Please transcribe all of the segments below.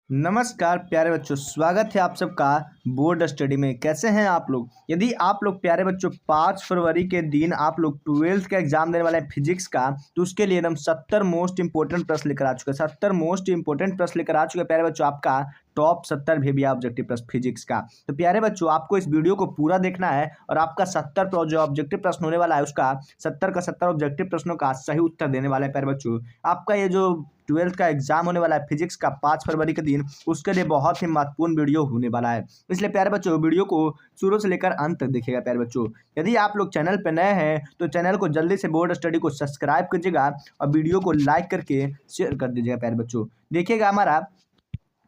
नमस्कार प्यारे बच्चों, स्वागत है आप सबका बोर्ड स्टडी में। कैसे हैं आप लोग? यदि आप लोग प्यारे बच्चों 5 फरवरी के दिन आप लोग 12th का एग्जाम देने वाले हैं फिजिक्स का, तो उसके लिए एकदम 70 मोस्ट इंपोर्टेंट प्रश्न लेकर आ चुके हैं। 70 मोस्ट इंपोर्टेंट प्रश्न लेकर आ चुके हैं प्यारे बच्चों, आपका टॉप 70 भी भैया ऑब्जेक्टिव प्रश्न फिजिक्स का। तो प्यारे बच्चों आपको इस वीडियो को पूरा देखना है और आपका 70 जो ऑब्जेक्टिव प्रश्न होने वाला है उसका 70 का 70 ऑब्जेक्टिव प्रश्नों का सही उत्तर देने वाला है प्यारे बच्चों। आपका ये जो 12th का एग्जाम होने वाला है फिजिक्स का 5 फरवरी के दिन, उसके लिए बहुत ही महत्वपूर्ण वीडियो होने वाला है। इसलिए प्यारे बच्चों वीडियो को शुरू से लेकर अंत तक देखिएगा प्यारे बच्चों। यदि आप लोग चैनल पर नए हैं तो चैनल को जल्दी से बोर्ड स्टडी को सब्सक्राइब कीजिएगा और वीडियो को लाइक करके शेयर कर दीजिएगा प्यारे बच्चों। देखिएगा हमारा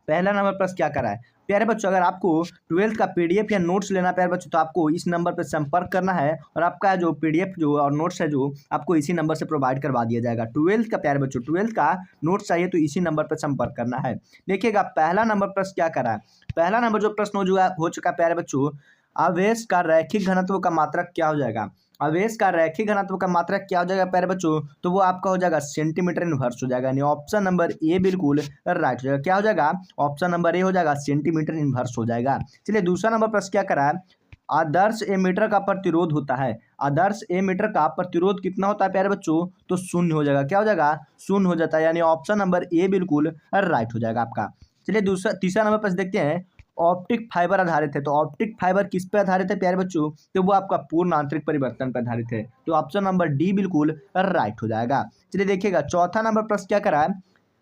पहला नंबर प्लस क्या करा है प्यारे बच्चों। अगर आपको 12th का पीडीएफ या नोट्स लेना प्यारे बच्चों तो आपको इस नंबर पर संपर्क करना है और आपका जो पीडीएफ जो और नोट्स है जो आपको इसी नंबर से प्रोवाइड करवा दिया जाएगा। 12th का प्यारे बच्चों 12th का नोट्स चाहिए तो इसी नंबर पर संपर्क करना है। देखिएगा पहला नंबर प्रश्न क्या करा है। पहला नंबर जो प्रश्न हो चुका प्यारे बच्चों, आवेश का रैखिक घनत्व का मात्रक क्या हो जाएगा। आवेश का रैखिक घनत्व का मात्रक क्या हो जाएगा प्यारे बच्चों, तो वो आपका हो जाएगा सेंटीमीटर इनवर्स हो जाएगा। यानी ऑप्शन नंबर ए बिल्कुल राइट हो जाएगा। क्या हो जाएगा? ऑप्शन नंबर ए हो जाएगा, सेंटीमीटर इनवर्स हो जाएगा। चलिए दूसरा नंबर प्रश्न क्या करा है। आदर्श एमीटर का प्रतिरोध होता है। आदर्श एमीटर का प्रतिरोध कितना होता है प्यारे बच्चों, तो शून्य हो जाएगा। क्या हो जाएगा? शून्य हो जाता है। यानी ऑप्शन नंबर ए बिल्कुल राइट हो जाएगा आपका। चलिए तीसरा नंबर प्रश्न देखते हैं। ऑप्टिक फाइबर आधारित है, तो ऑप्टिक फाइबर किस पे आधारित है प्यारे बच्चों, तो वो आपका पूर्ण आंतरिक परिवर्तन पर आधारित है। तो ऑप्शन नंबर डी बिल्कुल राइट हो जाएगा। चलिए देखिएगा चौथा नंबर प्रश्न क्या करा है।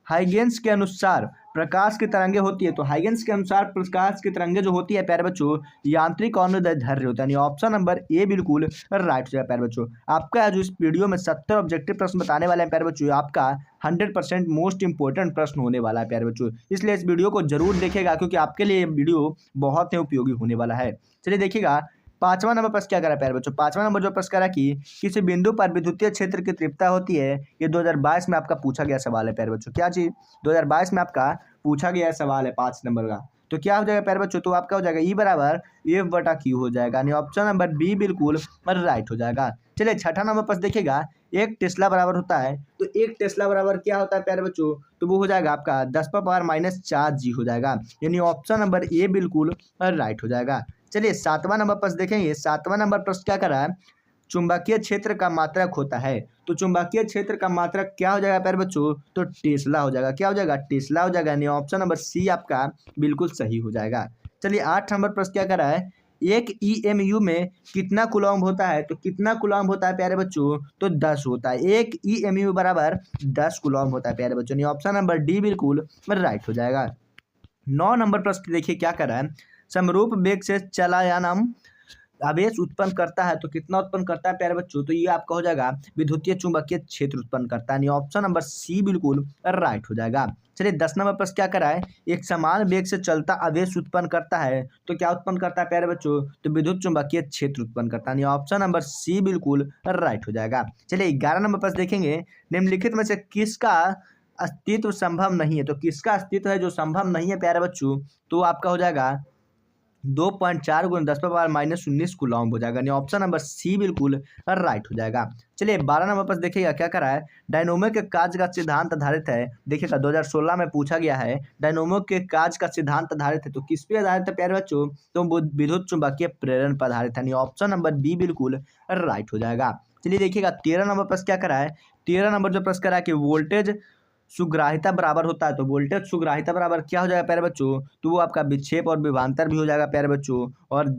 हाइगेंस के अनुसार प्रकाश की तरंगे होती है, तो हाइगेंस के अनुसार प्रकाश की तरंगे जो होती है प्यारे बच्चों यांत्रिक अनुदैर्ध्य होता है। ऑप्शन नंबर ए बिल्कुल राइट हो जाएगा प्यारे बच्चों। आपका जो इस वीडियो में 70 ऑब्जेक्टिव प्रश्न बताने वाले हैं प्यारे बच्चों, आपका 100% मोस्ट इंपोर्टेंट प्रश्न होने वाला है प्यारे बच्चों। इसलिए इस वीडियो को जरूर देखेगा क्योंकि आपके लिए ये वीडियो बहुत ही उपयोगी होने वाला है। चलिए देखिएगा पांचवा नंबर प्रश्न क्या करा प्यारे बच्चों। पांचवा नंबर जो प्रश्न करा कि किसी बिंदु पर विद्युतीय क्षेत्र की तीव्रता होती है। ये 2022 में आपका पूछा गया सवाल है प्यारे बच्चों। क्या चीज 2022 में आपका पूछा गया सवाल है 5 नंबर का। तो क्या हो जाएगा प्यारे बच्चों, तो आपका हो जाएगा ई बराबर एफ बटा क्यू हो जाएगा। यानी ऑप्शन नंबर बी बिल्कुल राइट हो जाएगा। चलिए छठा नंबर प्रश्न देखिएगा। एक टेस्ला बराबर होता है, तो एक टेस्ला बराबर क्या होता है प्यारे बच्चों, तो वो हो जाएगा आपका 10⁻⁻⁴ जी हो जाएगा। यानी ऑप्शन नंबर ए बिल्कुल राइट हो जाएगा। चलिए सातवां नंबर प्रश्न देखेंगे। सातवां नंबर प्रश्न क्या कर रहा है। चुंबकीय क्षेत्र का मात्रक होता है, तो चुंबकीय क्षेत्र का मात्रक क्या हो जाएगा प्यारे बच्चों, तो टेस्ला हो जाएगा। क्या हो जाएगा? टेस्ला हो जाएगा। यानी ऑप्शन नंबर सी आपका बिल्कुल सही हो जाएगा। चलिए 8 नंबर प्रश्न क्या कर रहा है। एक ईएमयू में कितना कूलम्ब होता है, तो कितना कूलम्ब होता है प्यारे बच्चों, तो 10 होता है। एक ईएमयू बराबर 10 कूलम्ब होता है प्यारे बच्चों। यानी ऑप्शन नंबर डी बिल्कुल राइट हो जाएगा। 9 नंबर प्रश्न देखिए क्या कर रहा है। समरूप वेग से चलायनम आवेश उत्पन्न करता है, तो कितना उत्पन्न करता है प्यारे बच्चों, तो ये आपका हो जाएगा विद्युतीय चुंबकीय क्षेत्र उत्पन्न करता है। ऑप्शन नंबर सी बिल्कुल राइट हो जाएगा। चलिए 10 नंबर प्रश्न क्या करा है। एक समान वेग से चलता आवेश उत्पन्न करता है, तो क्या उत्पन्न करता है प्यारे बच्चों, तो विद्युत चुंबकीय क्षेत्र उत्पन्न करता है। ऑप्शन नंबर सी बिल्कुल राइट हो जाएगा। चलिए 11 नंबर प्रश्न देखेंगे। निम्नलिखित में से किसका अस्तित्व संभव नहीं है, तो किसका अस्तित्व है जो संभव नहीं है प्यारे बच्चों, तो आपका हो जाएगा 2.4 × 10⁻−19 कूलम्ब हो जाएगा। यानी ऑप्शन नंबर सी बिल्कुल राइट हो जाएगा। चलिए 12 नंबर पर देखिएगा क्या करा है। डायनोमो के कार्य का सिद्धांत आधारित है। देखिएगा 2016 में पूछा गया है डायनोमो के कार्य का सिद्धांत आधारित है, तो किस पे आधारित है प्यारे बच्चों, तो वो विद्युत चुंबकीय प्रेरण पर आधारित है। यानी ऑप्शन नंबर बी बिल्कुल राइट हो जाएगा। चलिए देखिएगा 13 नंबर प्रश्न क्या करा है। 13 नंबर जो प्रश्न करा है कि वोल्टेज सुग्राहिता बराबर होता है, तो वोल्टेज सुग्राहिता बराबर क्या हो जाएगा प्यारे बच्चों, तो वो आपका विक्षेप और विभवांतर भी हो जाएगा प्यारे बच्चों, और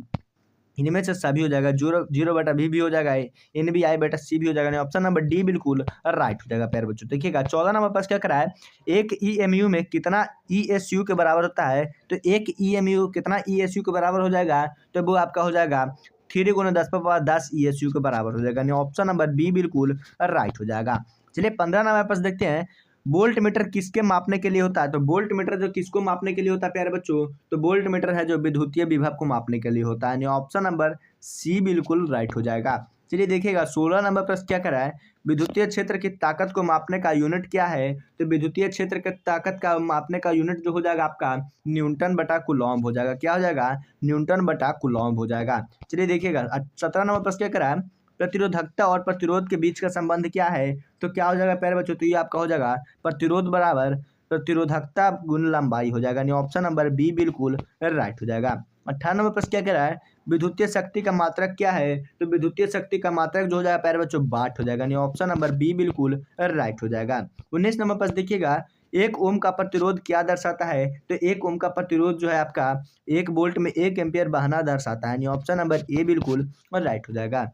इनमें से सभी हो जाएगा। 0/v भी हो जाएगा, NBI/c भी हो जाएगा। ऑप्शन नंबर डी बिल्कुल राइट हो जाएगा प्यारे बच्चों। देखिएगा 14 नंबर पास क्या करा है। एक ईएमयू में कितना ईएसयू के बराबर होता है, तो एक ईएमयू कितना ईएसयू के बराबर हो जाएगा, तो वो आपका हो जाएगा 3 × 10⁻10 ईएसयू के बराबर हो जाएगा। ऑप्शन नंबर बी बिल्कुल राइट हो जाएगा। चलिए 15 नंबर पास देखते हैं। वोल्ट मीटर किसके मापने के लिए होता है, तो वोल्ट मीटर जो किसको मापने के लिए होता है प्यारे बच्चों, तो वोल्ट मीटर है जो विद्युतीय विभव को मापने के लिए होता है। ऑप्शन नंबर सी बिल्कुल राइट हो जाएगा। चलिए देखिएगा 16 नंबर प्रश्न क्या करा है। विद्युतीय क्षेत्र की ताकत को मापने का यूनिट क्या है, तो विद्युतीय क्षेत्र की ताकत का मापने का यूनिट जो हो जाएगा आपका न्यूटन बटा कूलम्ब हो जाएगा। क्या हो जाएगा? न्यूटन बटा कूलम्ब हो जाएगा। चलिए देखिएगा 17 नंबर प्रश्न क्या करा है। प्रतिरोधकता और प्रतिरोध के बीच का संबंध क्या है, तो क्या हो जाएगा प्यारे बच्चों, तो ये आपका हो जाएगा प्रतिरोध बराबर प्रतिरोधकता गुण लंबाई हो जाएगा, यानी ऑप्शन नंबर बी बिल्कुल राइट हो जाएगा। 18 नंबर प्रश्न क्या कह रहा है, विद्युतीय शक्ति का मात्रक क्या है? तो विद्युतीय शक्ति का मात्रक जो हो जाएगा प्यारे बच्चों वाट हो जाएगा, यानी ऑप्शन नंबर बी बिल्कुल राइट हो जाएगा। 19 नंबर प्रश्न देखिएगा, एक ओम का प्रतिरोध क्या दर्शाता है? तो एक ओम का प्रतिरोध जो है आपका 1 वोल्ट में 1 एम्पियर बहना दर्शाता है, यानी ऑप्शन नंबर ए बिल्कुल राइट हो जाएगा।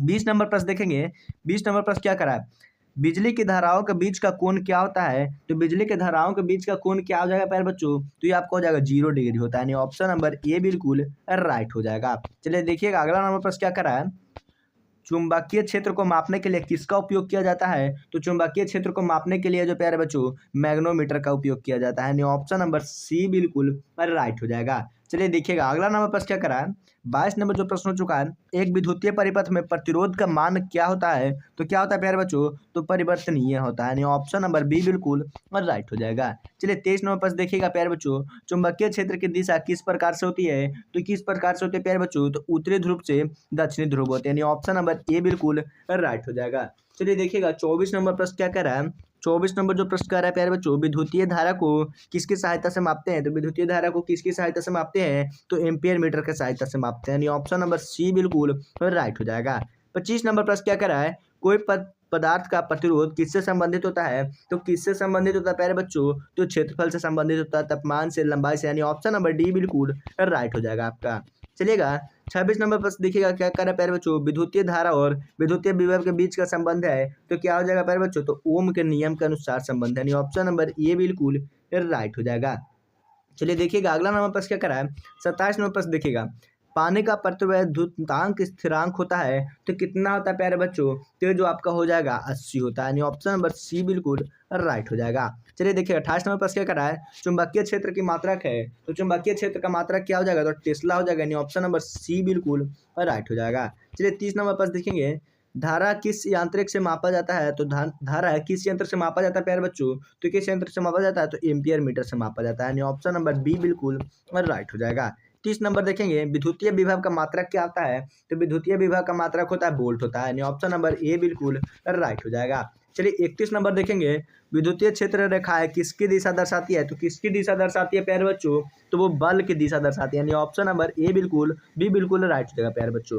20 नंबर प्रश्न देखेंगे, 20 नंबर प्रश्न क्या करा है, बिजली की धाराओं के बीच का कोण क्या होता है? तो बिजली के धाराओं के बीच का कोण क्या हो जाएगा प्यारे बच्चों? तो ये आपको हो जाएगा 0 डिग्री होता है, यानी ऑप्शन नंबर ए बिल्कुल राइट हो जाएगा। चलिए देखिएगा अगला नंबर प्रश्न क्या करा है, चुंबकीय क्षेत्र को मापने के लिए किसका उपयोग किया जाता है? तो चुंबकीय क्षेत्र को मापने के लिए जो प्यारे बच्चों मैग्नोमीटर का उपयोग किया जाता है, यानी ऑप्शन नंबर सी बिल्कुल राइट हो जाएगा। चलिए देखिएगा अगला नंबर प्रश्न क्या करा है, 22 नंबर जो प्रश्न हो चुका है, एक विद्युतीय परिपथ में प्रतिरोध का मान क्या होता है? तो क्या होता है प्यारे बच्चों? तो परिवर्तनीय होता है, यानी ऑप्शन नंबर बी बिल्कुल राइट हो जाएगा। चलिए 23 नंबर प्रश्न देखिएगा प्यारे बच्चों, चुंबकीय क्षेत्र की दिशा किस प्रकार से होती है? तो किस प्रकार से होती है प्यारे बच्चों? तो उत्तरी ध्रुव से दक्षिणी ध्रुव होते हैं, यानी ऑप्शन नंबर ए बिल्कुल राइट हो जाएगा। चलिए देखिएगा 24 नंबर प्रश्न क्या कह रहा है, 24 नंबर जो प्रश्न कह रहा है प्यारे बच्चों, विद्युतीय धारा को किसकी सहायता से मापते हैं? तो विद्युतीय धारा को किसकी सहायता से मापते हैं? तो एम्पियर मीटर की सहायता से मापते हैं, यानी ऑप्शन नंबर सी बिल्कुल राइट हो जाएगा। 25 नंबर प्रश्न क्या कह रहा है, कोई पदार्थ का प्रतिरोध किससे संबंधित होता है? तो किससे संबंधित होता है प्यारे बच्चों? तो क्षेत्रफल से संबंधित होता है, तापमान से, लंबाई से, यानी ऑप्शन नंबर डी बिल्कुल राइट हो जाएगा आपका। चलिएगा 26 नंबर प्रश्न देखिएगा क्या कर रहा है प्यारे बच्चों, विद्युतीय धारा और विद्युतीय विभव के बीच का संबंध है, तो क्या हो जाएगा प्यारे बच्चों? तो ओम के नियम के अनुसार संबंध है, यानी ऑप्शन नंबर ए बिल्कुल राइट हो जाएगा। चलिए देखिएगा अगला नंबर प्रश्न क्या करा है, 27 नंबर प्रश्न देखिएगा, पानी का प्रतिवैद्युतांक स्थिरांक होता है तो कितना होता है प्यारे बच्चों? तो ये जो आपका हो जाएगा 80 होता है, यानी ऑप्शन नंबर सी बिल्कुल राइट हो जाएगा। चलिए देखिए 28 नंबर प्रश्न क्या करा है, चुंबकीय क्षेत्र की मात्रक है, तो चुंबकीय क्षेत्र का मात्रक क्या हो जाएगा? तो टेस्ला हो जाएगा, यानी ऑप्शन नंबर सी बिल्कुल राइट हो जाएगा। चलिए 30 नंबर प्रश्न देखेंगे, धारा किस यांत्रिक से मापा जाता है? तो धारा किस यंत्र से मापा जाता है प्यारे बच्चों? तो किस यंत्र से मापा जाता है? तो एम्पियर मीटर से मापा जाता है, यानी ऑप्शन नंबर बी बिल्कुल राइट हो जाएगा। 30 नंबर देखेंगे, विद्युतीय विभव का मात्रक क्या आता है? तो विद्युतीय विभव का मात्रक होता है वोल्ट होता है, यानी ऑप्शन नंबर ए बिल्कुल राइट हो जाएगा। चलिए 31 नंबर देखेंगे, विद्युतीय क्षेत्र रेखाएं किसकी दिशा दर्शाती है? तो किसकी दिशा दर्शाती है प्यारे बच्चों? तो वो बल की दिशा दर्शाती है, यानी ऑप्शन नंबर ए बिल्कुल बी बिल्कुल राइट हो जाएगा प्यारे बच्चों।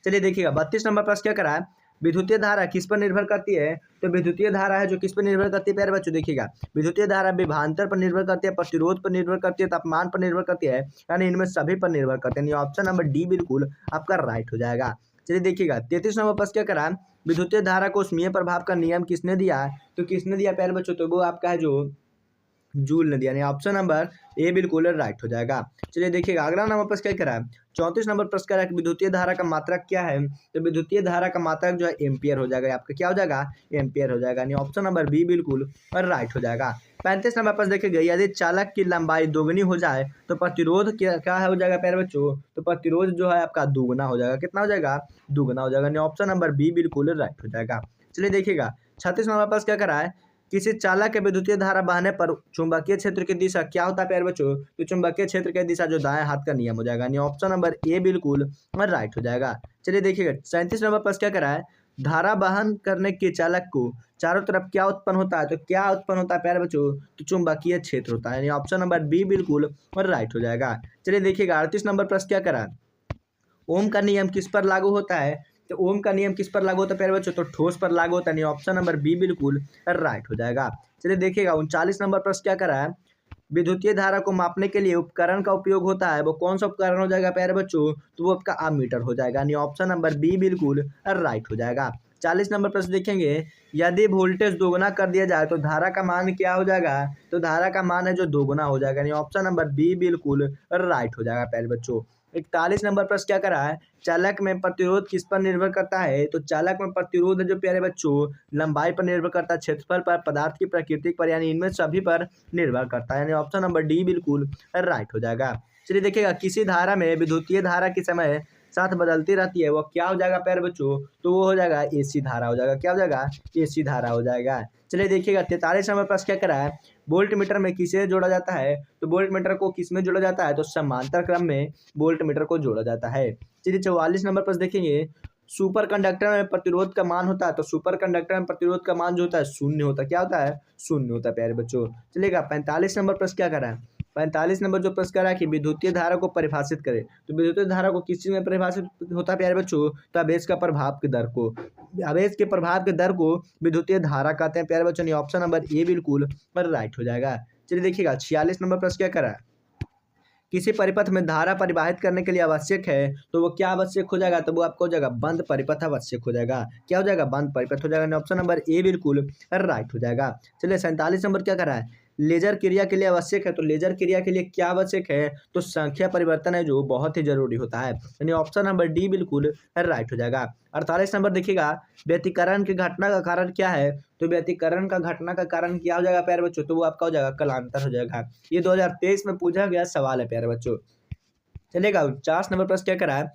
चलिए देखिएगा 32 नंबर प्रश्न क्या करा है, विद्युतीय धारा किस पर निर्भर करती है? तो विद्युतीय धारा है जो किस पर निर्भर करती है प्यारे बच्चों? देखिएगा विद्युतीय धारा विभवांतर पर निर्भर करती है, प्रतिरोध पर निर्भर करती है, तापमान पर निर्भर करती है, यानी इनमें सभी पर निर्भर करते हैं, ऑप्शन नंबर डी बिल्कुल आपका राइट हो जाएगा। चलिए देखिएगा 33 नंबर प्रश्न क्या करा है, विद्युतीय धारा को उसमें प्रभाव का नियम किसने दिया है? तो किसने दिया प्यारे बच्चों? तो वो आपका है जो जूल ने दिया, यानी ऑप्शन नंबर ए बिल्कुल राइट हो जाएगा। चलिए देखिएगा अगला नंबर प्रश्न क्या करा है, 34 नंबर प्रश्न करा है कि विद्युतीय धारा का मात्रक क्या है? तो विद्युतीय धारा का मात्रक जो है एम्पियर हो जाएगा, आपका क्या हो जाएगा? एम्पियर हो जाएगा, यानी ऑप्शन नंबर बी बिल्कुल राइट हो जाएगा। 35 नंबर प्रश्न देखिएगा, यदि चालक की लंबाई दोगुनी हो जाए तो प्रतिरोध क्या हो जाएगा प्यारे बच्चों? तो प्रतिरोध जो है आपका दुगुना हो जाएगा, कितना हो जाएगा? दुगुना हो जाएगा, यानी ऑप्शन नंबर बी बिल्कुल राइट हो जाएगा। चलिए देखिएगा 36 नंबर प्रश्न क्या करा है, किसी चालक के विद्युतीय धारा बहने पर चुंबकीय क्षेत्र की दिशा क्या होता है प्यारे बच्चों? तो चुंबकीय क्षेत्र की दिशा जो दाएं हाथ का नियम हो जाएगा, यानी ऑप्शन नंबर ए बिल्कुल राइट हो जाएगा। चलिए देखिएगा 37 नंबर प्रश्न क्या करा है, धारा वहन करने के चालक को चारों तरफ क्या उत्पन्न होता है? तो क्या उत्पन्न होता है प्यारे बच्चों? तो चुंबकीय क्षेत्र होता है, यानी ऑप्शन नंबर बी बिल्कुल राइट हो जाएगा। चलिए देखिएगा 38 नंबर प्रश्न क्या करा है, ओम का नियम किस पर लागू होता है? तो ओम का नियम किस पर लागू होता है प्यारे बच्चों? तो ठोस पर लागू होता है, ऑप्शन नंबर बी बिल्कुल राइट हो जाएगा। चलिए देखिएगा 39 नंबर प्रश्न क्या करा है, विद्युतीय धारा को मापने के लिए उपकरण का उपयोग होता है, वो कौन सा उपकरण हो जाएगा प्यारे बच्चों? तो वो आपका अमीटर हो जाएगा, यानी ऑप्शन नंबर बी बिल्कुल राइट हो जाएगा। 40 नंबर प्रश्न देखेंगे, यदि वोल्टेज दोगुना कर दिया जाए तो धारा का मान क्या हो जाएगा? तो धारा का मान है जो दोगुना हो जाएगा, यानी ऑप्शन नंबर बी बिल्कुल राइट हो जाएगा प्यारे बच्चों। 41 नंबर प्रश्न क्या करा है, चालक में प्रतिरोध किस पर निर्भर करता है? तो चालक में प्रतिरोध है जो प्यारे बच्चों लंबाई पर निर्भर करता है, क्षेत्रफल पर, पदार्थ की प्रकृति पर, यानी इनमें सभी पर निर्भर करता है, यानी ऑप्शन नंबर डी बिल्कुल राइट हो जाएगा। चलिए देखिएगा किसी धारा में विद्युतीय धारा के समय साथ बदलती रहती है, वो क्या हो जाएगा प्यारे बच्चों? तो वो हो जाएगा एसी धारा हो जाएगा, क्या हो जाएगा? एसी धारा हो जाएगा। चलिए देखिएगा 43 नंबर प्रश्न क्या करा है, वोल्ट मीटर में किसे जोड़ा जाता है? तो वोल्ट मीटर को किस में जोड़ा जाता है? तो समांतर क्रम में वोल्ट मीटर को जोड़ा जाता है। चलिए 44 नंबर प्रश्न देखेंगे, सुपर कंडक्टर में प्रतिरोध का मान होता है, तो सुपर कंडक्टर में प्रतिरोध का मान जो होता है शून्य होता है। क्या होता है? शून्य होता है प्यारे बच्चों। चलेगा 45 नंबर प्रश्न क्या कर रहा है? 45 नंबर जो प्रश्न कर रहा है कि विद्युतीय धारा को परिभाषित करे। तो विद्युतीय धारा को किस चीज में परिभाषित होता है प्यारे बच्चों? तो आवेश का प्रभाव के दर को, आवेश के प्रभाव के दर को विद्युतीय धारा कहते हैं प्यारे बच्चों। ये ऑप्शन नंबर ए बिल्कुल राइट हो जाएगा। चलिए देखिएगा 46 नंबर प्रश्न क्या कर रहा है? किसी परिपथ में धारा परिवाहित करने के लिए आवश्यक है, तो वो क्या आवश्यक हो जाएगा? तो वो आपको हो जाएगा बंद परिपथ आवश्यक हो जाएगा। क्या हो जाएगा? बंद परिपथ हो जाएगा। ऑप्शन नंबर ए बिल्कुल राइट हो जाएगा। चलिए 47 नंबर क्या कर रहा है? लेजर क्रिया के लिए आवश्यक है, तो लेजर क्रिया के लिए क्या आवश्यक है? तो संख्या परिवर्तन है जो बहुत ही जरूरी होता है, यानी ऑप्शन नंबर डी बिल्कुल राइट हो जाएगा। 48 नंबर देखिएगा, व्यतिकरण की घटना का कारण क्या है? तो व्यतिकरण का घटना का कारण क्या हो जाएगा प्यारे बच्चों? तो वो आपका हो जाएगा कलांतर हो जाएगा। ये 2023 में पूछा गया सवाल है प्यारे बच्चों। चलेगा 49 नंबर प्रश्न क्या करा है?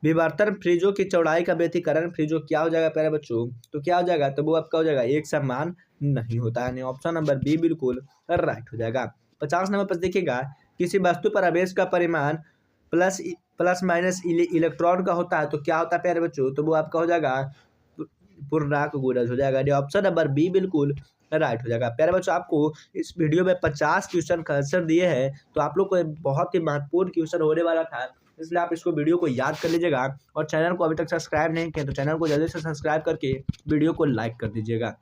विवर्तन फ्रीजों की चौड़ाई का व्यतिकरण फ्रीजो क्या हो जाएगा प्यारे बच्चों? तो क्या हो जाएगा? तो वो आपका हो जाएगा एक समान नहीं होता है, ऑप्शन नंबर बी बिल्कुल राइट हो जाएगा। 50 नंबर पर देखिएगा, किसी वस्तु पर आवेश का परिमाण प्लस प्लस माइनस इलेक्ट्रॉन का होता है, तो क्या होता है प्यारे बच्चों? तो वो आपका हो जाएगा पूर्णांक गुणज हो जाएगा। ऑप्शन नंबर बी बिल्कुल राइट हो जाएगा। प्यारे बच्चों, आपको इस वीडियो में 50 क्वेश्चन का आंसर दिए हैं, तो आप लोग को बहुत ही महत्वपूर्ण क्वेश्चन होने वाला था, इसलिए आप इसको वीडियो को याद कर लीजिएगा। और चैनल को अभी तक सब्सक्राइब नहीं किया तो चैनल को जल्दी से सब्सक्राइब करके वीडियो को लाइक कर दीजिएगा।